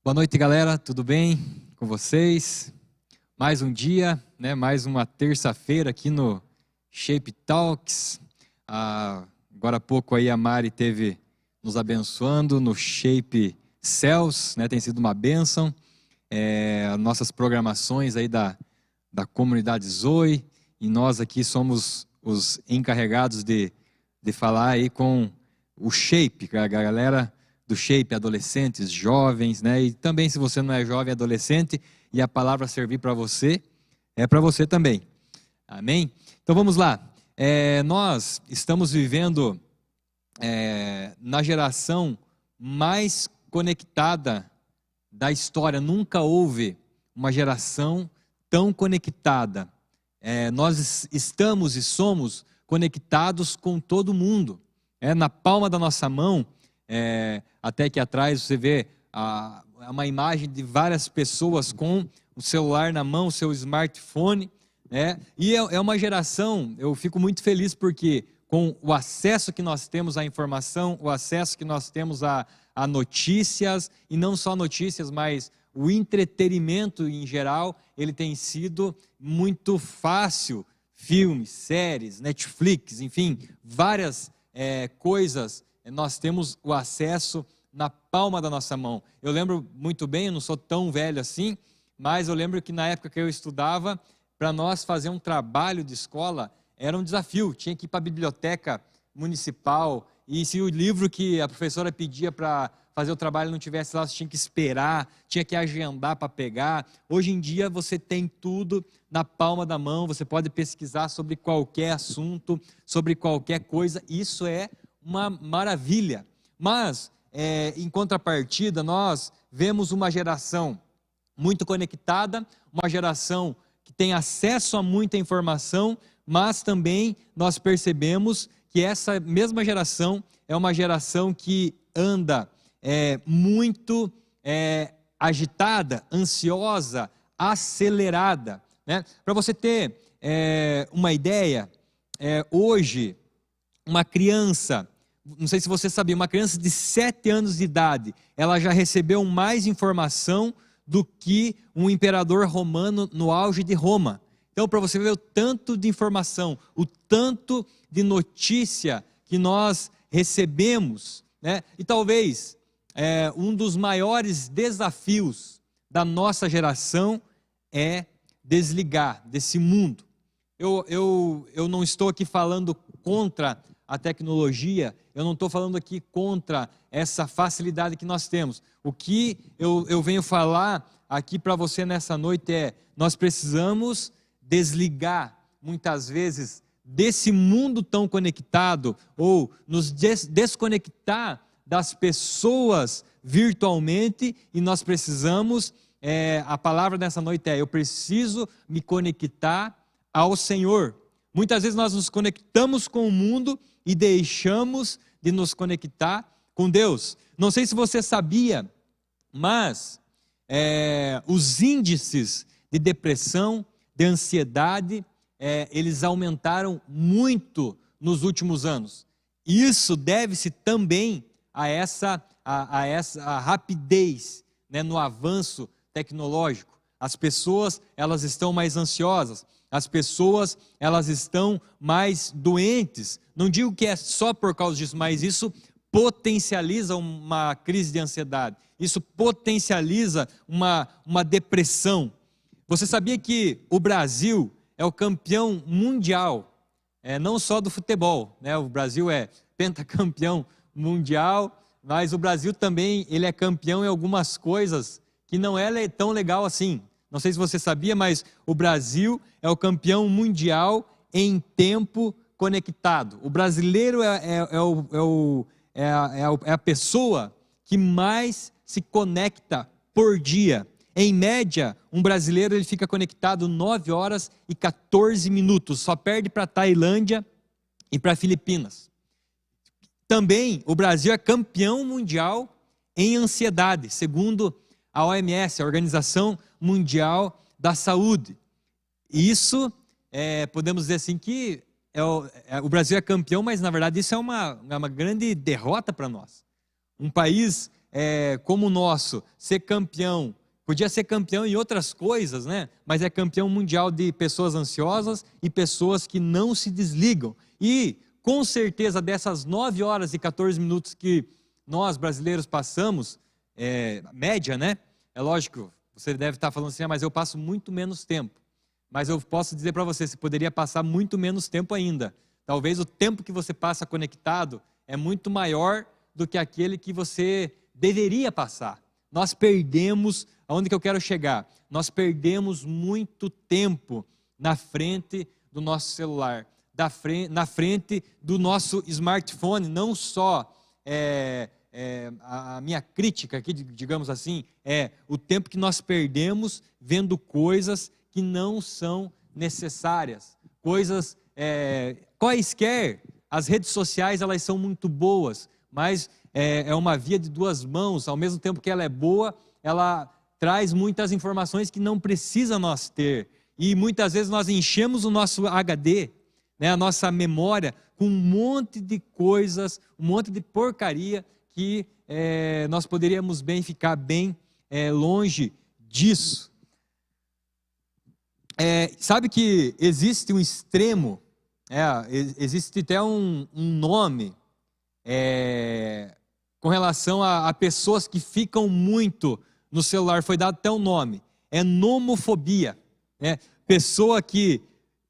Boa noite, galera, tudo bem com vocês? Mais um dia, né? Mais uma terça-feira aqui no Shape Talks. Agora há pouco aí a Mari teve nos abençoando no Shape Cells, né? Tem sido uma bênção. Nossas programações aí da comunidade Zoe, e nós aqui somos os encarregados de falar aí com o Shape, a galera do Shape, adolescentes, jovens, né? E também, se você não é jovem, adolescente, e a palavra servir para você, é para você também. Amém? Então vamos lá. Nós estamos vivendo na geração mais conectada da história. Nunca houve uma geração tão conectada. Nós estamos e somos conectados com todo mundo. Na palma da nossa mão. Até aqui atrás você vê uma imagem de várias pessoas com o celular na mão, o seu smartphone, né? E é uma geração, eu fico muito feliz porque com o acesso que nós temos à informação, o acesso que nós temos a notícias, e não só notícias, mas o entretenimento em geral, ele tem sido muito fácil. Filmes, séries, Netflix, enfim, várias coisas. Nós temos o acesso na palma da nossa mão. Eu lembro muito bem, eu não sou tão velho assim, mas eu lembro que na época que eu estudava, para nós fazer um trabalho de escola, era um desafio. Tinha que ir para a biblioteca municipal, e se o livro que a professora pedia para fazer o trabalho não tivesse lá, você tinha que esperar, tinha que agendar para pegar. Hoje em dia você tem tudo na palma da mão, você pode pesquisar sobre qualquer assunto, sobre qualquer coisa. Isso é uma maravilha, mas em contrapartida nós vemos uma geração muito conectada, uma geração que tem acesso a muita informação, mas também nós percebemos que essa mesma geração é uma geração que anda muito agitada, ansiosa, acelerada, né? Para você ter uma ideia, hoje uma criança, não sei se você sabia, uma criança de 7 anos de idade, ela já recebeu mais informação do que um imperador romano no auge de Roma. Então, para você ver o tanto de informação, o tanto de notícia que nós recebemos, né? E talvez um dos maiores desafios da nossa geração é desligar desse mundo. Eu não estou aqui falando contra a tecnologia, eu não estou falando aqui contra essa facilidade que nós temos. O que eu venho falar aqui para você nessa noite nós precisamos desligar, muitas vezes, desse mundo tão conectado, ou nos desconectar das pessoas virtualmente, e nós precisamos, a palavra dessa noite eu preciso me conectar ao Senhor. Muitas vezes nós nos conectamos com o mundo e deixamos de nos conectar com Deus. Não sei se você sabia, mas os índices de depressão, de ansiedade, eles aumentaram muito nos últimos anos. Isso deve-se também a essa rapidez, né, no avanço tecnológico. As pessoas, elas estão mais ansiosas. As pessoas, elas estão mais doentes. Não digo que é só por causa disso, mas isso potencializa uma crise de ansiedade. Isso potencializa uma depressão. Você sabia que o Brasil é o campeão mundial, não só do futebol, né? O Brasil é pentacampeão mundial, mas o Brasil também ele é campeão em algumas coisas que não é tão legal assim. Não sei se você sabia, mas o Brasil é o campeão mundial em tempo conectado. O brasileiro é a pessoa que mais se conecta por dia. Em média, um brasileiro ele fica conectado 9 horas e 14 minutos. Só perde para a Tailândia e para Filipinas. Também o Brasil é campeão mundial em ansiedade, segundo a OMS, a Organização Mundial da Saúde. Isso, podemos dizer assim que o Brasil é campeão, mas na verdade isso é uma grande derrota para nós. Um país como o nosso, ser campeão, podia ser campeão em outras coisas, né? Mas é campeão mundial de pessoas ansiosas e pessoas que não se desligam. E, com certeza, dessas 9 horas e 14 minutos que nós, brasileiros, passamos, média, né? É lógico, você deve estar falando assim, mas eu passo muito menos tempo. Mas eu posso dizer para você, você poderia passar muito menos tempo ainda. Talvez o tempo que você passa conectado é muito maior do que aquele que você deveria passar. Nós perdemos, aonde que eu quero chegar? Nós perdemos muito tempo na frente do nosso celular, na frente do nosso smartphone. Não só a minha crítica aqui, digamos assim, é o tempo que nós perdemos vendo coisas que não são necessárias, coisas quaisquer. As redes sociais, elas são muito boas, mas é uma via de duas mãos. Ao mesmo tempo que ela é boa, ela traz muitas informações que não precisa nós ter. E muitas vezes nós enchemos o nosso HD, né, a nossa memória, com um monte de coisas, um monte de porcaria que nós poderíamos bem ficar bem longe disso. Sabe que existe um extremo, existe até um nome com relação a pessoas que ficam muito no celular, foi dado até um nome, nomofobia.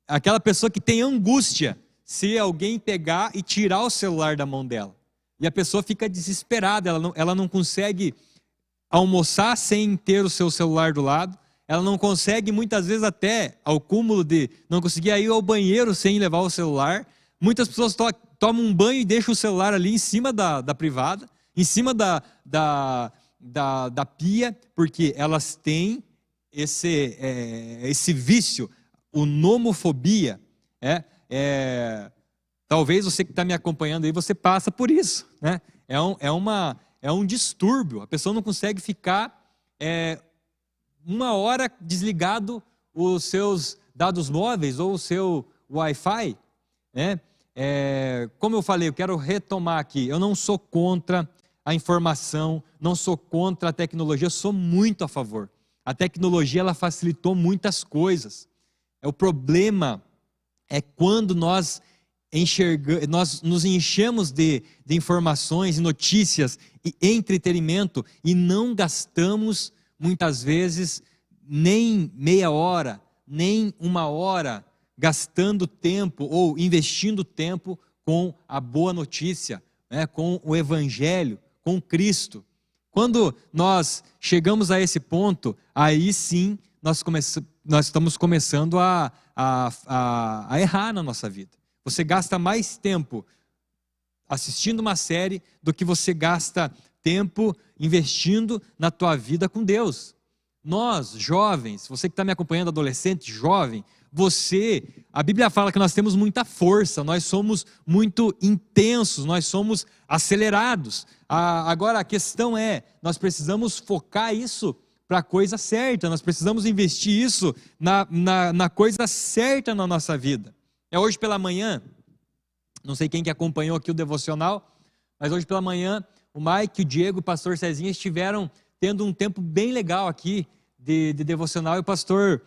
Aquela pessoa que tem angústia se alguém pegar e tirar o celular da mão dela. E a pessoa fica desesperada, ela não consegue almoçar sem ter o seu celular do lado, ela não consegue, muitas vezes até ao cúmulo de não conseguir ir ao banheiro sem levar o celular. Muitas pessoas tomam um banho e deixam o celular ali em cima da privada, em cima da pia, porque elas têm esse vício, o nomofobia. Talvez você que está me acompanhando aí, você passa por isso, né? É um distúrbio. A pessoa não consegue ficar 1 hora desligado os seus dados móveis ou o seu Wi-Fi, né? Como eu falei, eu quero retomar aqui, eu não sou contra a informação, não sou contra a tecnologia, eu sou muito a favor. A tecnologia, ela facilitou muitas coisas. O problema é quando nós nos enchemos de informações, notícias e entretenimento e não gastamos, muitas vezes, nem meia hora, nem 1 hora, gastando tempo ou investindo tempo com a boa notícia, com o Evangelho, com Cristo. Quando nós chegamos a esse ponto, aí sim nós estamos começando a errar na nossa vida. Você gasta mais tempo assistindo uma série do que você gasta tempo investindo na tua vida com Deus. Nós, jovens, você que está me acompanhando, adolescente, jovem, a Bíblia fala que nós temos muita força, nós somos muito intensos, nós somos acelerados. Agora a questão nós precisamos focar isso para a coisa certa, nós precisamos investir isso na coisa certa na nossa vida. Hoje pela manhã, não sei quem que acompanhou aqui o devocional, mas hoje pela manhã, o Mike, o Diego e o pastor Cezinha estiveram tendo um tempo bem legal aqui de devocional, e o pastor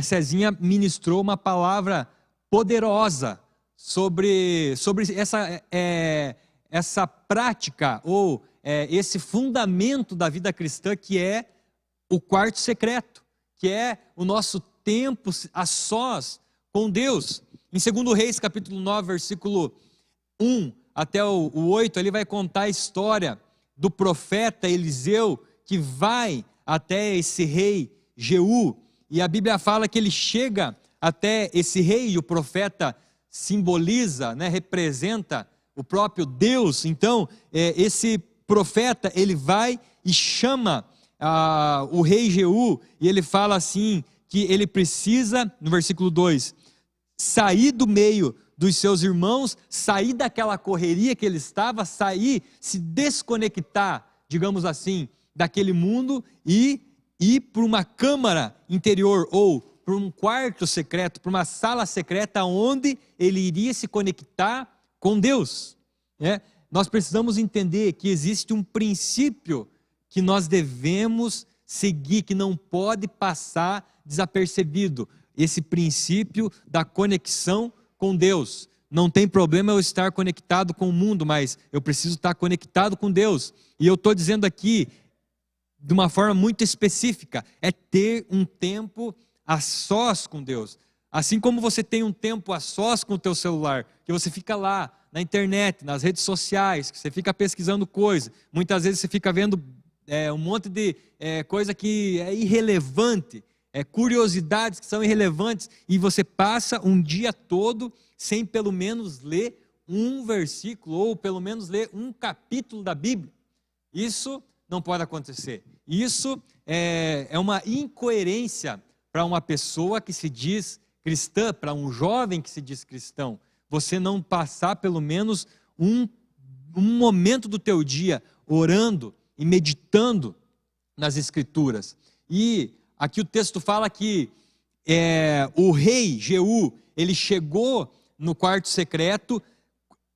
Cezinha ministrou uma palavra poderosa sobre essa prática, ou esse fundamento da vida cristã, que é o quarto secreto, que é o nosso tempo a sós com Deus. Em 2 Reis, capítulo 9, versículo 1 até o 8, ele vai contar a história do profeta Eliseu, que vai até esse rei Jeú, e a Bíblia fala que ele chega até esse rei, e o profeta simboliza, representa o próprio Deus. Então, esse profeta, ele vai e chama o rei Jeú, e ele fala assim, que ele precisa, no versículo 2, sair do meio dos seus irmãos, sair daquela correria que ele estava, se desconectar, digamos assim, daquele mundo e ir para uma câmara interior ou para um quarto secreto, para uma sala secreta onde ele iria se conectar com Deus. Nós precisamos entender que existe um princípio que nós devemos seguir, que não pode passar desapercebido. Esse princípio da conexão com Deus. Não tem problema eu estar conectado com o mundo, mas eu preciso estar conectado com Deus. E eu estou dizendo aqui, de uma forma muito específica, é ter um tempo a sós com Deus. Assim como você tem um tempo a sós com o teu celular, que você fica lá, na internet, nas redes sociais, que você fica pesquisando coisas. Muitas vezes você fica vendo um monte de coisa que é irrelevante, curiosidades que são irrelevantes, e você passa um dia todo sem pelo menos ler um versículo, ou pelo menos ler um capítulo da Bíblia. Isso não pode acontecer. Isso é uma incoerência para uma pessoa que se diz cristã, para um jovem que se diz cristão. Você não passar pelo menos um momento do teu dia orando e meditando nas Escrituras. E aqui o texto fala que o rei Jeú, ele chegou no quarto secreto.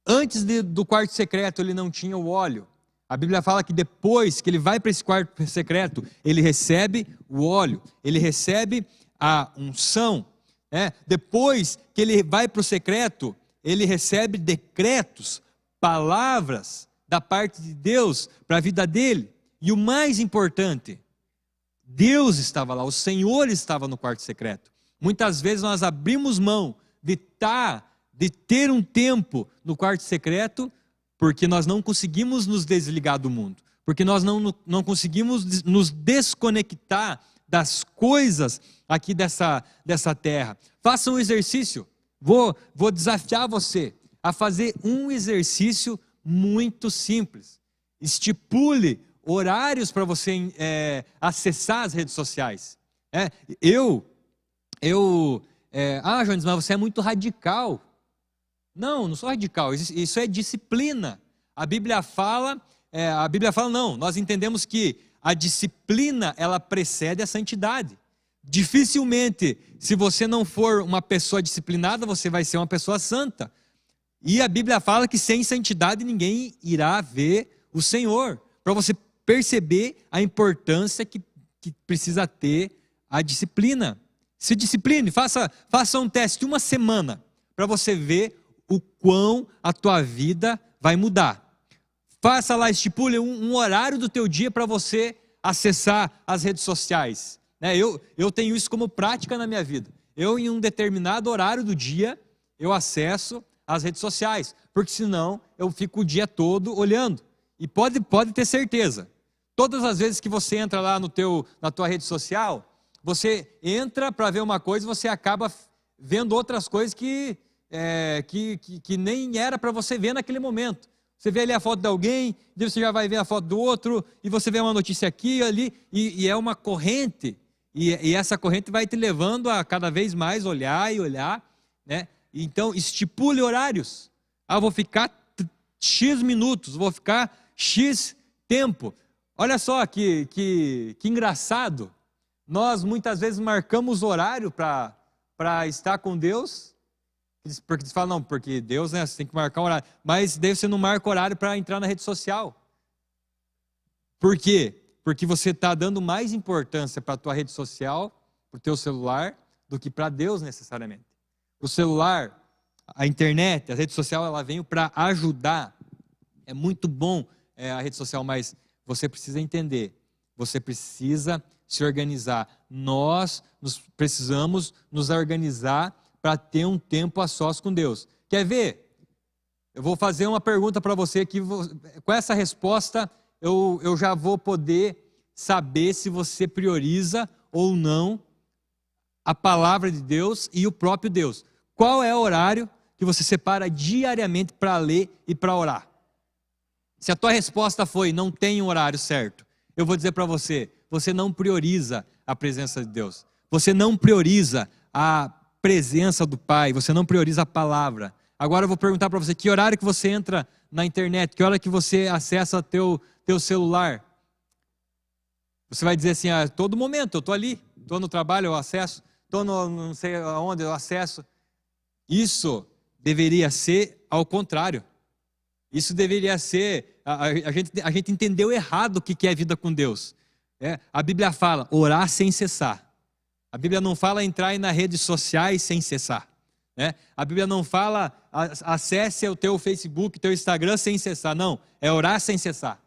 Antes do quarto secreto ele não tinha o óleo. A Bíblia fala que depois que ele vai para esse quarto secreto, ele recebe o óleo, ele recebe a unção. Depois que ele vai para o secreto, ele recebe decretos, palavras da parte de Deus para a vida dele. E o mais importante, Deus estava lá, o Senhor estava no quarto secreto. Muitas vezes nós abrimos mão de ter um tempo no quarto secreto, porque nós não conseguimos nos desligar do mundo, porque nós não conseguimos nos desconectar das coisas aqui dessa terra. Faça um exercício. Vou desafiar você a fazer um exercício muito simples. Estipule horários para você acessar as redes sociais. Jones, mas você é muito radical. Não sou radical, isso é disciplina. A Bíblia fala, não, nós entendemos que a disciplina, ela precede a santidade. Dificilmente, se você não for uma pessoa disciplinada, você vai ser uma pessoa santa. E a Bíblia fala que sem santidade ninguém irá ver o Senhor. Para você perceber a importância que precisa ter a disciplina. Se discipline, faça um teste uma semana, para você ver o quão a tua vida vai mudar. Faça lá, estipule um horário do teu dia para você acessar as redes sociais. Eu tenho isso como prática na minha vida. Em um determinado horário do dia, eu acesso as redes sociais, porque senão eu fico o dia todo olhando. E pode ter certeza, todas as vezes que você entra lá na tua rede social, você entra para ver uma coisa e você acaba vendo outras coisas que nem era para você ver naquele momento. Você vê ali a foto de alguém, depois você já vai ver a foto do outro, e você vê uma notícia aqui e ali, e é uma corrente, e essa corrente vai te levando a cada vez mais olhar e olhar, né? Então, estipule horários. Vou ficar X minutos, vou ficar X tempo. Olha só que engraçado. Nós muitas vezes marcamos horário para estar com Deus, porque eles falam, não, porque Deus, né, você tem que marcar um horário. Mas daí você não marca horário para entrar na rede social. Por quê? Porque você está dando mais importância para a tua rede social, para o teu celular, do que para Deus necessariamente. O celular, a internet, a rede social, ela veio para ajudar. É muito bom a rede social, mas você precisa entender, você precisa se organizar. Nós precisamos nos organizar para ter um tempo a sós com Deus. Quer ver? Eu vou fazer uma pergunta para você que com essa resposta eu já vou poder saber se você prioriza ou não a palavra de Deus e o próprio Deus. Qual é o horário que você separa diariamente para ler e para orar? Se a tua resposta foi, não tem um horário certo, eu vou dizer para você, você não prioriza a presença de Deus. Você não prioriza a presença do Pai, você não prioriza a palavra. Agora eu vou perguntar para você, que horário que você entra na internet, que hora que você acessa teu celular? Você vai dizer assim, todo momento, eu estou ali, estou no trabalho, eu acesso, estou não sei aonde, eu acesso. Isso deveria ser ao contrário. Isso deveria ser, a gente entendeu errado o que é vida com Deus. A Bíblia fala orar sem cessar. A Bíblia não fala entrar aí nas redes sociais sem cessar. A Bíblia não fala acesse o teu Facebook, teu Instagram sem cessar. Não, é orar sem cessar.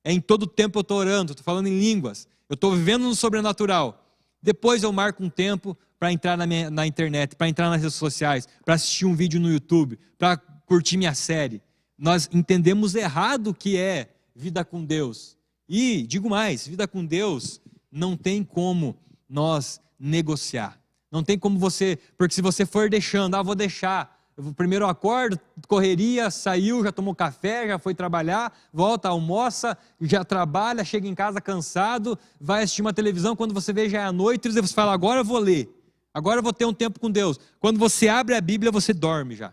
Em todo tempo eu estou orando, estou falando em línguas. Eu estou vivendo no sobrenatural. Depois eu marco um tempo para entrar na internet, para entrar nas redes sociais, para assistir um vídeo no YouTube, para curtir minha série. Nós entendemos errado o que é vida com Deus. E, digo mais, vida com Deus não tem como nós negociar. Não tem como você, porque se você for deixando, vou deixar. Primeiro eu acordo, correria, saiu, já tomou café, já foi trabalhar, volta, almoça, já trabalha, chega em casa cansado, vai assistir uma televisão, quando você vê já é à noite, você fala, agora eu vou ler, agora eu vou ter um tempo com Deus. Quando você abre a Bíblia, você dorme já.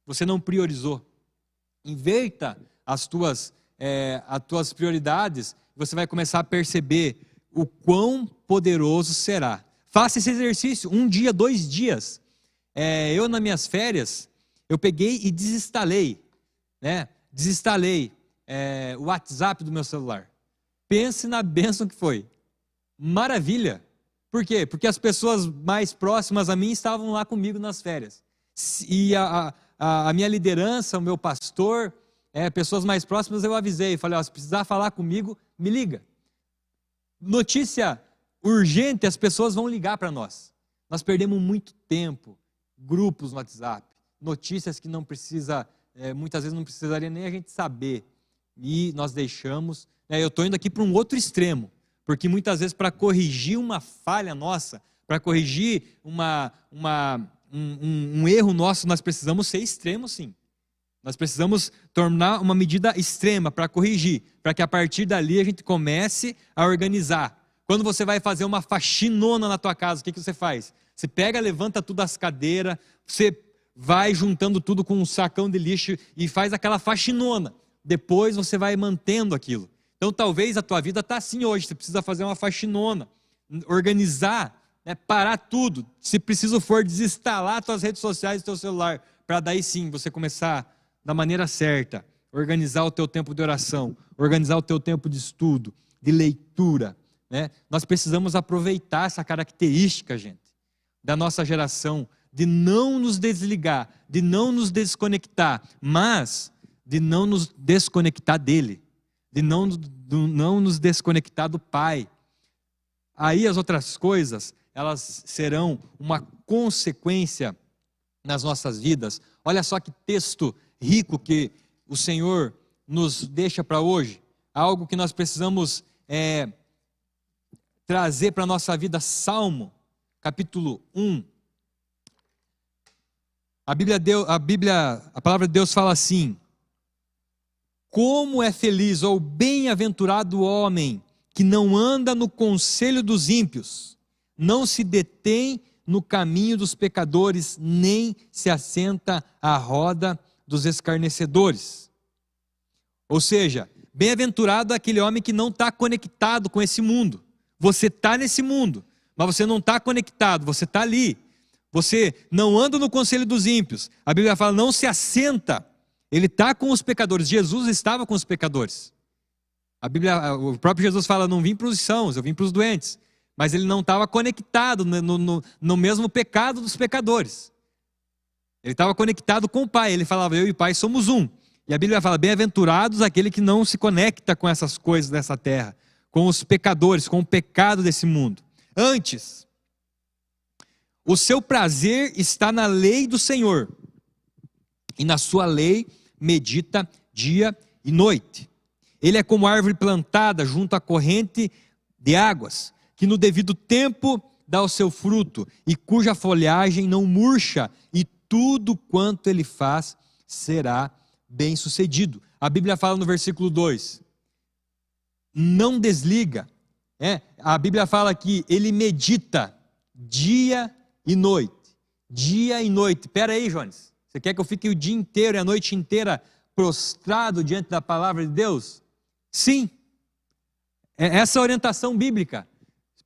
Você não priorizou. Inverta as tuas prioridades, você vai começar a perceber o quão poderoso será. Faça esse exercício, 1 dia, 2 dias. Eu nas minhas férias, eu peguei e desinstalei o WhatsApp do meu celular. Pense na bênção que foi. Maravilha. Por quê? Porque as pessoas mais próximas a mim estavam lá comigo nas férias. E a minha liderança, o meu pastor, pessoas mais próximas eu avisei. Falei, se precisar falar comigo, me liga. Notícia urgente, as pessoas vão ligar para nós. Nós perdemos muito tempo. Grupos no WhatsApp, notícias que não precisa, muitas vezes não precisaria nem a gente saber, e nós deixamos. Eu estou indo aqui para um outro extremo, porque muitas vezes para corrigir uma falha nossa, para corrigir um erro nosso, nós precisamos ser extremos, sim. Nós precisamos tornar uma medida extrema para corrigir, para que a partir dali a gente comece a organizar. Quando você vai fazer uma faxinona na tua casa, o que você faz? Você pega, levanta tudo as cadeiras, você vai juntando tudo com um sacão de lixo e faz aquela faxinona. Depois você vai mantendo aquilo. Então talvez a tua vida está assim hoje, você precisa fazer uma faxinona, organizar, parar tudo. Se preciso for, desinstalar tuas redes sociais do teu celular, para daí sim você começar da maneira certa, organizar o teu tempo de oração, organizar o teu tempo de estudo, de leitura. Nós precisamos aproveitar essa característica, gente, da nossa geração, de não nos desligar, de não nos desconectar, mas de não nos desconectar dele, de não nos desconectar do Pai. Aí as outras coisas, elas serão uma consequência nas nossas vidas. Olha só que texto rico que o Senhor nos deixa para hoje, algo que nós precisamos trazer para a nossa vida. Salmo capítulo 1. A palavra de Deus fala assim: como é feliz ou bem-aventurado o homem que não anda no conselho dos ímpios, não se detém no caminho dos pecadores, nem se assenta à roda dos escarnecedores. Ou seja, bem-aventurado é aquele homem que não está conectado com esse mundo. Você está nesse mundo, mas você não está conectado, você está ali. Você não anda no conselho dos ímpios. A Bíblia fala, não se assenta. Ele está com os pecadores. Jesus estava com os pecadores. O próprio Jesus fala, não vim para os sãos, eu vim para os doentes. Mas ele não estava conectado no mesmo pecado dos pecadores. Ele estava conectado com o Pai. Ele falava, eu e o Pai somos um. E a Bíblia fala, bem-aventurados aquele que não se conecta com essas coisas dessa terra, com os pecadores, com o pecado desse mundo. Antes, o seu prazer está na lei do Senhor, e na sua lei medita dia e noite. Ele é como árvore plantada junto à corrente de águas, que no devido tempo dá o seu fruto, e cuja folhagem não murcha, e tudo quanto ele faz será bem sucedido. A Bíblia fala no versículo 2, não desliga. A Bíblia fala que ele medita dia e noite. Dia e noite. Espera aí, Jones. Você quer que eu fique o dia inteiro e a noite inteira prostrado diante da palavra de Deus? Sim. Essa é a orientação bíblica.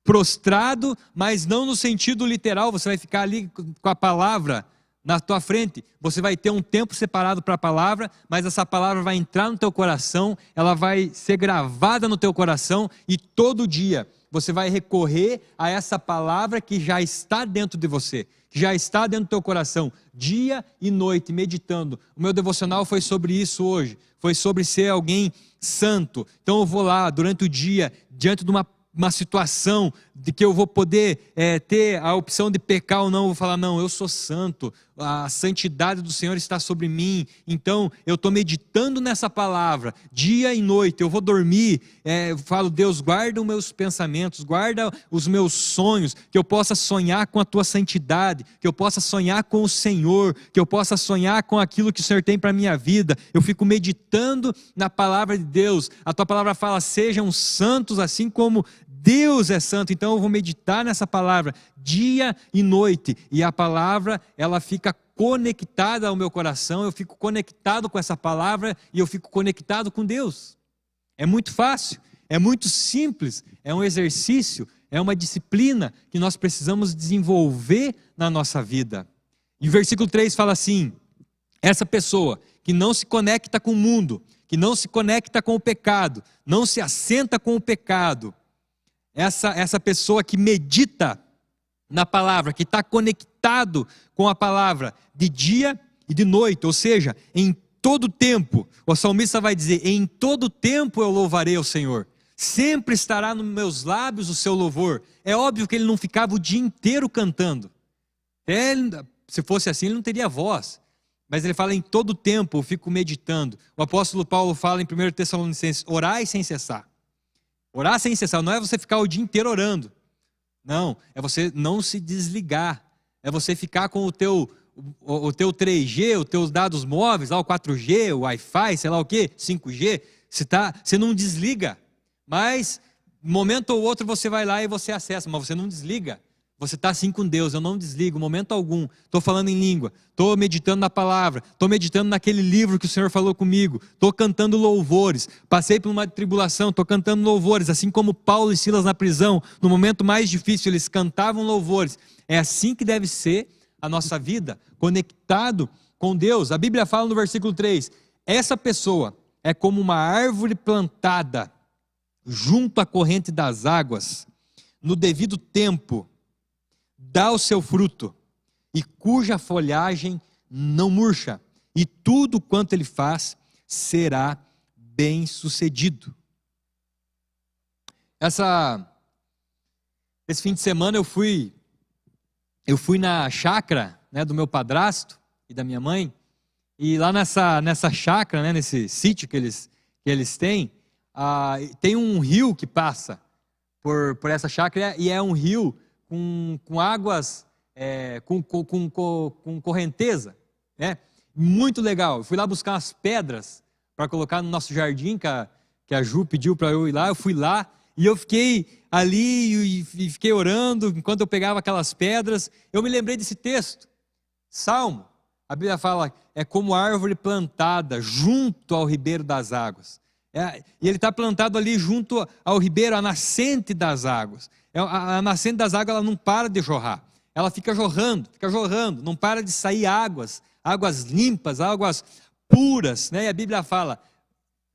Prostrado, mas não no sentido literal. Você vai ficar ali com a palavra na tua frente. Você vai ter um tempo separado para a palavra, mas essa palavra vai entrar no teu coração, ela vai ser gravada no teu coração, e todo dia você vai recorrer a essa palavra que já está dentro de você, que já está dentro do teu coração, dia e noite, meditando. O meu devocional foi sobre isso hoje, foi sobre ser alguém santo. Então eu vou lá durante o dia, diante de uma situação de que eu vou poder ter a opção de pecar ou não, eu vou falar, não, eu sou santo, a santidade do Senhor está sobre mim, então eu estou meditando nessa palavra, dia e noite, eu vou dormir, eu falo, Deus, guarda os meus pensamentos, guarda os meus sonhos, que eu possa sonhar com a tua santidade, que eu possa sonhar com o Senhor, que eu possa sonhar com aquilo que o Senhor tem para a minha vida. Eu fico meditando na palavra de Deus. A tua palavra fala, sejam santos assim como Deus é santo. Então eu vou meditar nessa palavra dia e noite, e a palavra ela fica conectada ao meu coração, eu fico conectado com essa palavra e eu fico conectado com Deus. É muito fácil, é muito simples, é um exercício, é uma disciplina que nós precisamos desenvolver na nossa vida. E o versículo 3 fala assim, essa pessoa que não se conecta com o mundo, que não se conecta com o pecado, não se assenta com o pecado, essa pessoa que medita na palavra, que está conectado com a palavra de dia e de noite, ou seja, em todo tempo, o salmista vai dizer, em todo tempo eu louvarei o Senhor, sempre estará nos meus lábios o seu louvor. É óbvio que ele não ficava o dia inteiro cantando, se fosse assim ele não teria voz, mas ele fala, em todo tempo eu fico meditando. O apóstolo Paulo fala em 1 Tessalonicenses, orai sem cessar. Orar sem cessar, não é você ficar o dia inteiro orando. Não, é você não se desligar. É você ficar com o teu 3G, os teus dados móveis, lá o 4G, o Wi-Fi, sei lá o que, 5G. Você não desliga. Mas, um momento ou outro, você vai lá e você acessa, mas você não desliga. Você está assim com Deus, eu não desligo, momento algum. Estou falando em língua, estou meditando na palavra, estou meditando naquele livro que o Senhor falou comigo, estou cantando louvores, passei por uma tribulação, estou cantando louvores, assim como Paulo e Silas na prisão, no momento mais difícil, eles cantavam louvores. É assim que deve ser a nossa vida, conectado com Deus. A Bíblia fala no versículo 3, essa pessoa é como uma árvore plantada junto à corrente das águas, no devido tempo, dá o seu fruto, e cuja folhagem não murcha, e tudo quanto ele faz será bem sucedido. Esse fim de semana eu fui na chácara, né, do meu padrasto e da minha mãe, e lá nessa chácara, né, nesse sítio que eles têm, tem um rio que passa por essa chácara, e é um rio com águas, com correnteza, né? Muito legal. Eu fui lá buscar umas pedras para colocar no nosso jardim, que a Ju pediu para eu ir lá. Eu fui lá e eu fiquei ali e fiquei orando enquanto eu pegava aquelas pedras. Eu me lembrei desse texto, Salmo. A Bíblia fala, é como árvore plantada junto ao ribeiro das águas. E ele está plantado ali junto ao ribeiro, a nascente das águas. A nascente das águas, ela não para de jorrar. Ela fica jorrando, não para de sair águas limpas, águas puras, né? E a Bíblia fala,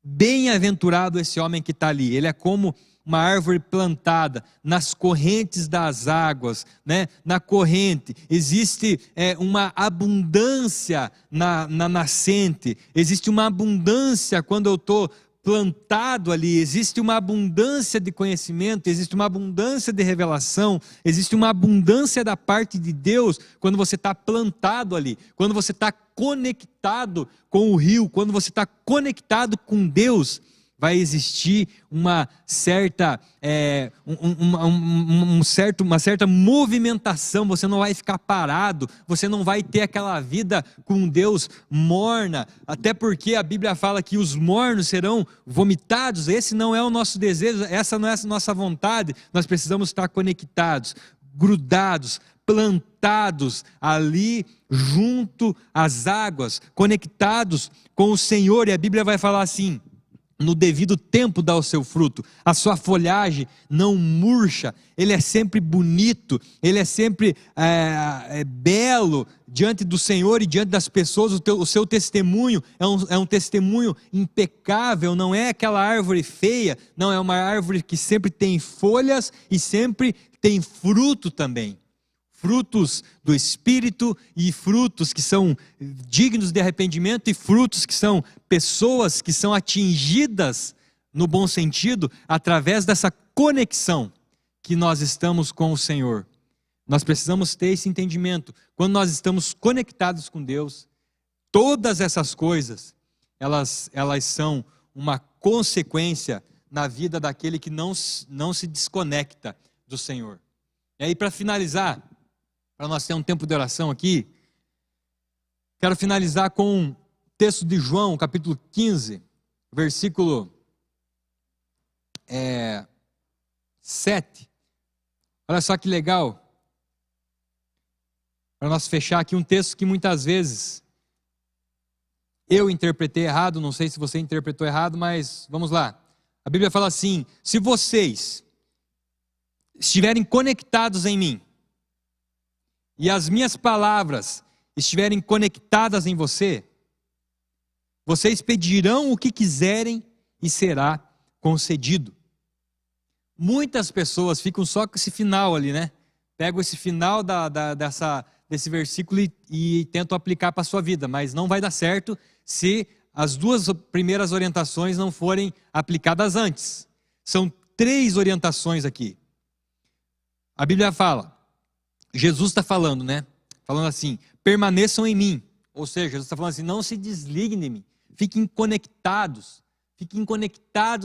bem-aventurado esse homem que está ali. Ele é como uma árvore plantada nas correntes das águas, né? Na corrente. Existe uma abundância na nascente. Existe uma abundância quando eu estou plantado ali, existe uma abundância de conhecimento, existe uma abundância de revelação, existe uma abundância da parte de Deus quando você está plantado ali, quando você está conectado com o rio, quando você está conectado com Deus, vai existir uma certa movimentação, você não vai ficar parado, você não vai ter aquela vida com Deus morna, até porque a Bíblia fala que os mornos serão vomitados. Esse não é o nosso desejo, essa não é a nossa vontade. Nós precisamos estar conectados, grudados, plantados ali junto às águas, conectados com o Senhor. E a Bíblia vai falar assim, no devido tempo dá o seu fruto, a sua folhagem não murcha, ele é sempre bonito, ele é sempre belo diante do Senhor e diante das pessoas. O seu testemunho é um testemunho impecável, não é aquela árvore feia, não, é uma árvore que sempre tem folhas e sempre tem fruto também. Frutos do Espírito e frutos que são dignos de arrependimento e frutos que são pessoas que são atingidas no bom sentido através dessa conexão que nós estamos com o Senhor. Nós precisamos ter esse entendimento. Quando nós estamos conectados com Deus, todas essas coisas, elas são uma consequência na vida daquele que não se desconecta do Senhor. E aí, para finalizar, para nós ter um tempo de oração aqui, quero finalizar com um texto de João, capítulo 15, versículo 7. Olha só que legal. Para nós fechar aqui um texto que muitas vezes eu interpretei errado, não sei se você interpretou errado, mas vamos lá. A Bíblia fala assim: se vocês estiverem conectados em mim, e as minhas palavras estiverem conectadas em você, vocês pedirão o que quiserem e será concedido. Muitas pessoas ficam só com esse final ali, né? Pegam esse final desse versículo e tentam aplicar para a sua vida, mas não vai dar certo se as duas primeiras orientações não forem aplicadas antes. São 3 orientações aqui. A Bíblia fala, Jesus está falando, né? Falando assim: permaneçam em mim. Ou seja, Jesus está falando assim: não se desliguem de mim. Fiquem conectados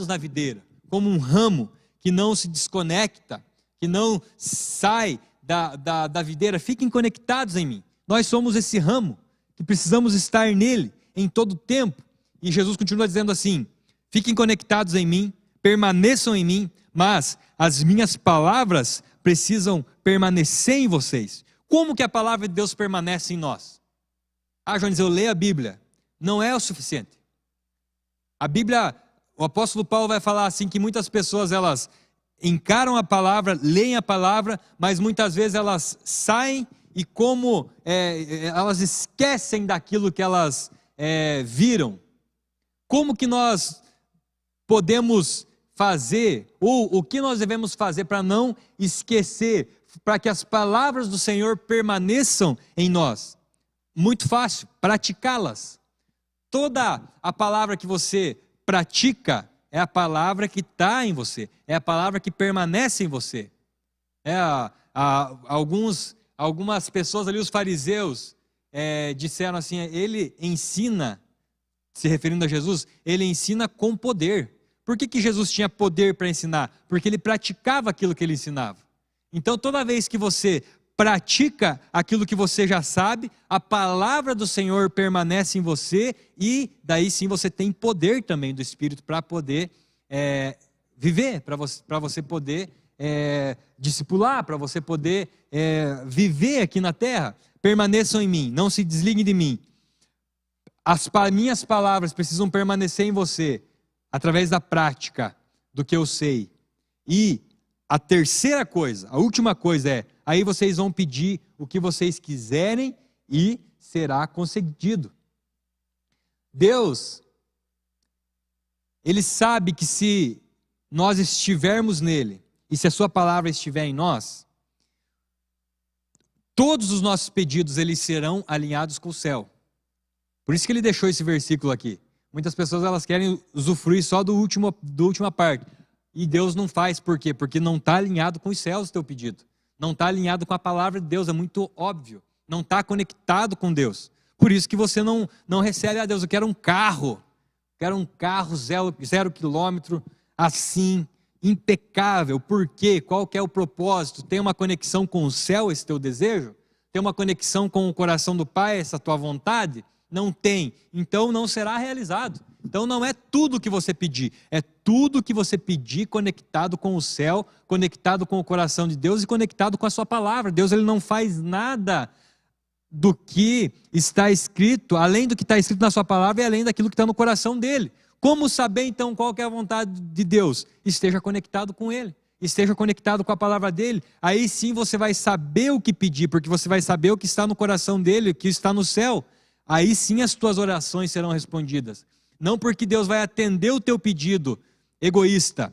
na videira, como um ramo que não se desconecta, que não sai da videira. Fiquem conectados em mim. Nós somos esse ramo que precisamos estar nele em todo o tempo. E Jesus continua dizendo assim: fiquem conectados em mim, permaneçam em mim, mas as minhas palavras precisam permanecer em vocês. Como que a palavra de Deus permanece em nós? Jones, eu leio a Bíblia. Não é o suficiente. A Bíblia, o apóstolo Paulo vai falar assim, que muitas pessoas, elas encaram a palavra, leem a palavra, mas muitas vezes elas saem e como elas esquecem daquilo que elas viram. Como que nós podemos fazer, ou o que nós devemos fazer para não esquecer, para que as palavras do Senhor permaneçam em nós? Muito fácil, praticá-las. Toda a palavra que você pratica é a palavra que está em você, é a palavra que permanece em você. Algumas pessoas ali, os fariseus, disseram assim: ele ensina, se referindo a Jesus, ele ensina com poder. Por que Jesus tinha poder para ensinar? Porque ele praticava aquilo que ele ensinava. Então, toda vez que você pratica aquilo que você já sabe, a palavra do Senhor permanece em você e daí sim você tem poder também do Espírito para poder viver, para você poder discipular, para você poder viver aqui na terra. Permaneçam em mim, não se desliguem de mim. As minhas palavras precisam permanecer em você através da prática do que eu sei. E a terceira coisa, a última coisa aí vocês vão pedir o que vocês quiserem e será concedido. Deus, Ele sabe que se nós estivermos nele e se a sua palavra estiver em nós, todos os nossos pedidos eles serão alinhados com o céu. Por isso que ele deixou esse versículo aqui. Muitas pessoas elas querem usufruir só da última parte. E Deus não faz, por quê? Porque não está alinhado com os céus o teu pedido. Não está alinhado com a palavra de Deus, é muito óbvio. Não está conectado com Deus. Por isso que você não recebe, Deus, eu quero um carro. Quero um carro 0 quilômetro, assim, impecável. Por quê? Qual que é o propósito? Tem uma conexão com o céu esse teu desejo? Tem uma conexão com o coração do Pai, essa tua vontade? Não tem, então não será realizado. Então não é tudo que você pedir, é tudo que você pedir conectado com o céu, conectado com o coração de Deus e conectado com a sua palavra. Deus ele não faz nada do que está escrito, além do que está escrito na sua palavra e além daquilo que está no coração dele. Como saber então qual que é a vontade de Deus? Esteja conectado com Ele, esteja conectado com a palavra dEle, aí sim você vai saber o que pedir, porque você vai saber o que está no coração dEle, o que está no céu. Aí sim as tuas orações serão respondidas. Não porque Deus vai atender o teu pedido egoísta.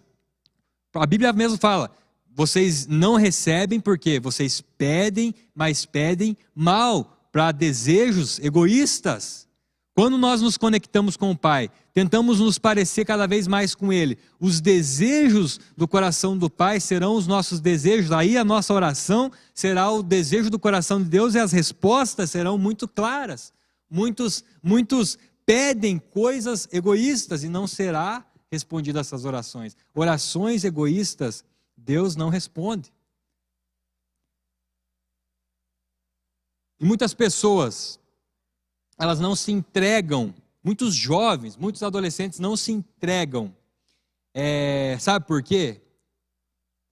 A Bíblia mesmo fala, vocês não recebem porque vocês pedem, mas pedem mal, para desejos egoístas. Quando nós nos conectamos com o Pai, tentamos nos parecer cada vez mais com Ele, os desejos do coração do Pai serão os nossos desejos, aí a nossa oração será o desejo do coração de Deus e as respostas serão muito claras. Muitos pedem coisas egoístas e não será respondida essas orações. Orações egoístas, Deus não responde. E muitas pessoas, elas não se entregam, muitos jovens, muitos adolescentes não se entregam. Sabe por quê?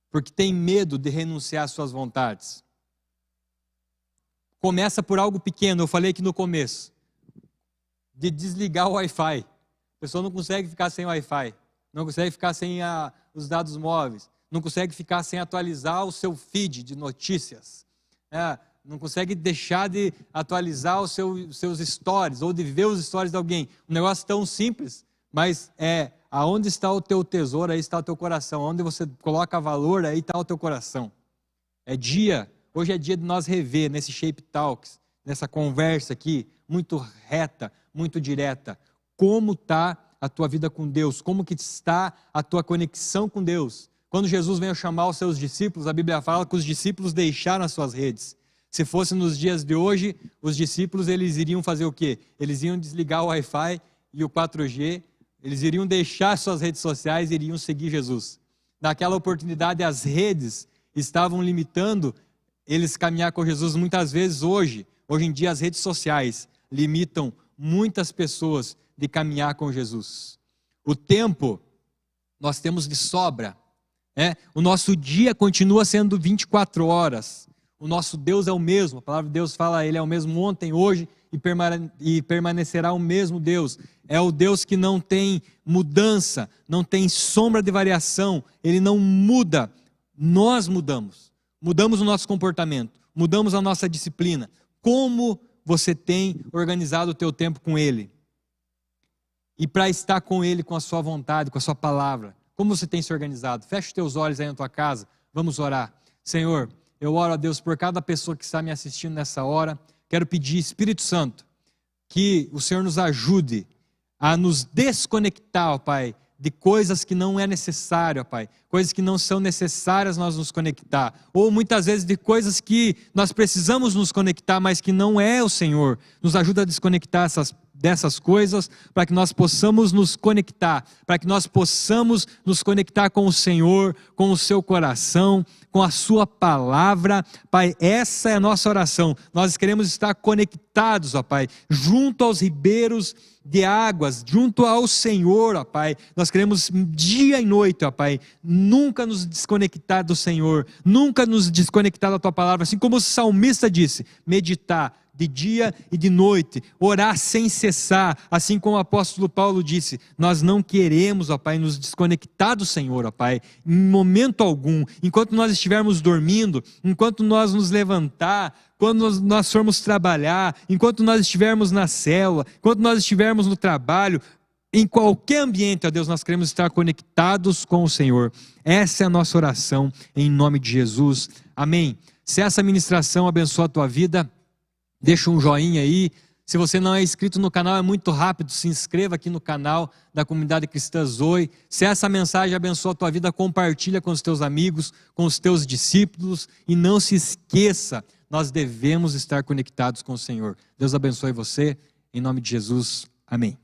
Porque tem medo de renunciar às suas vontades. Começa por algo pequeno, eu falei aqui no começo, de desligar o Wi-Fi. A pessoa não consegue ficar sem Wi-Fi, não consegue ficar sem os dados móveis, não consegue ficar sem atualizar o seu feed de notícias, não consegue deixar de atualizar os seus stories, ou de ver os stories de alguém. Um negócio tão simples, mas aonde está o teu tesouro, aí está o teu coração. Onde você coloca valor, aí está o teu coração. Hoje é dia de nós rever nesse Shape Talks, nessa conversa aqui, muito reta, muito direta, como está a tua vida com Deus, como que está a tua conexão com Deus. Quando Jesus veio chamar os seus discípulos, a Bíblia fala que os discípulos deixaram as suas redes. Se fosse nos dias de hoje, os discípulos eles iriam fazer o quê? Eles iam desligar o Wi-Fi e o 4G, eles iriam deixar suas redes sociais e iriam seguir Jesus. Naquela oportunidade, as redes estavam limitando eles caminhar com Jesus. Muitas vezes hoje em dia as redes sociais limitam muitas pessoas de caminhar com Jesus. O tempo nós temos de sobra, o nosso dia continua sendo 24 horas, o nosso Deus é o mesmo, a palavra de Deus fala, Ele é o mesmo ontem, hoje e permanecerá o mesmo Deus. É o Deus que não tem mudança, não tem sombra de variação, Ele não muda. Nós mudamos o nosso comportamento, mudamos a nossa disciplina. Como você tem organizado o teu tempo com Ele? E para estar com Ele, com a sua vontade, com a sua palavra, como você tem se organizado? Feche os teus olhos aí na tua casa, vamos orar. Senhor, eu oro a Deus por cada pessoa que está me assistindo nessa hora. Quero pedir, Espírito Santo, que o Senhor nos ajude a nos desconectar, ó Pai, de coisas que não é necessário, ó Pai, coisas que não são necessárias nós nos conectar, ou muitas vezes de coisas que nós precisamos nos conectar, mas que não é o Senhor. Nos ajuda a desconectar dessas coisas, para que nós possamos nos conectar, para que nós possamos nos conectar com o Senhor, com o seu coração, com a sua palavra. Pai, essa é a nossa oração. Nós queremos estar conectados, ó Pai, junto aos ribeiros de águas, junto ao Senhor, ó Pai. Nós queremos dia e noite, ó Pai, nunca nos desconectar do Senhor, nunca nos desconectar da tua palavra, assim como o salmista disse, meditar de dia e de noite, orar sem cessar, assim como o apóstolo Paulo disse, nós não queremos, ó Pai, nos desconectar do Senhor, ó Pai, em momento algum, enquanto nós estivermos dormindo, enquanto nós nos levantar, quando nós formos trabalhar, enquanto nós estivermos na célula, enquanto nós estivermos no trabalho, em qualquer ambiente, ó Deus, nós queremos estar conectados com o Senhor. Essa é a nossa oração, em nome de Jesus, amém. Se essa ministração abençoa a tua vida, deixa um joinha aí. Se você não é inscrito no canal, é muito rápido, se inscreva aqui no canal da Comunidade Cristã Zoe. Se essa mensagem abençoa a tua vida, compartilha com os teus amigos, com os teus discípulos, e não se esqueça, nós devemos estar conectados com o Senhor. Deus abençoe você, em nome de Jesus, amém.